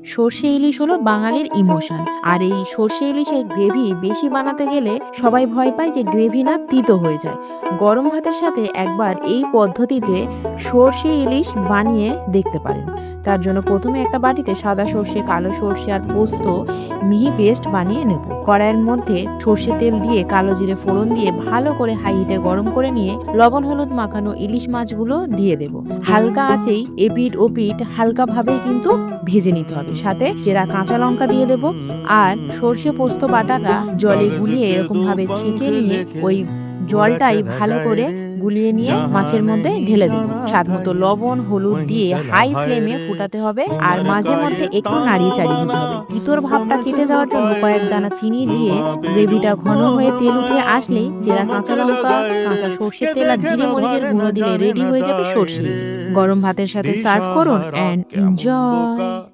সর্ষে ইলিশ হলো বাঙালির ইমোশন। আর এই সর্ষে ইলিশের গ্রেভি বেশি বানাতে গেলে সবাই ভয় পায় যে গ্রেভি না তিতো হয়ে যায়। গরম ভাতের সাথে একবার এই পদ্ধতিতে সর্ষে ইলিশ বানিয়ে দেখতে পারেন। তার জন্য প্রথমে একটা বাটিতে সাদা সর্ষে, কালো সর্ষে আর পোস্ত মিহি পেস্ট বানিয়ে নেব। কড়াইয়ের মধ্যে সর্ষে তেল দিয়ে কালো জিরে ফোড়ন দিয়ে ভালো করে হাই হিটে গরম করে নিয়ে লবণ হলুদ মাখানো ইলিশ মাছগুলো দিয়ে দেব। হালকা আঁচেই এপিঠ ওপিঠ হালকাভাবেই কিন্তু ভেজে নিতে হবে। সাথে চেরা কাঁচা লঙ্কা দিয়ে দেব। আর সর্ষে পোস্ত বাটাটা জলে গুলিয়ে এরকম ভাবে ছেঁকে নিয়ে ওই জলটাই ভালো করে গুলিয়ে নিয়ে মাছের মধ্যে ঢেলে দেব। স্বাদ মতো লবণ হলুদ দিয়ে হাই ফ্লেমে ফুটাতে হবে আর মাঝে মধ্যে একটু নাড়িয়ে চাড়িয়ে দিতে হবে। তিতোর ভাবটা কেটে যাওয়ার জন্য কয়েক দানা চিনি দিয়ে গ্রেভিটা ঘন হয়ে তেল উঠে আসলেই চেরা কাঁচা লঙ্কা, কাঁচা সর্ষের তেল আর জিরে মরিচের গুঁড়ো দিলে রেডি হয়ে যাবে সর্ষে ইলিশ। গরম ভাতের সাথে সার্ভ করুন অ্যান্ড এনজয়।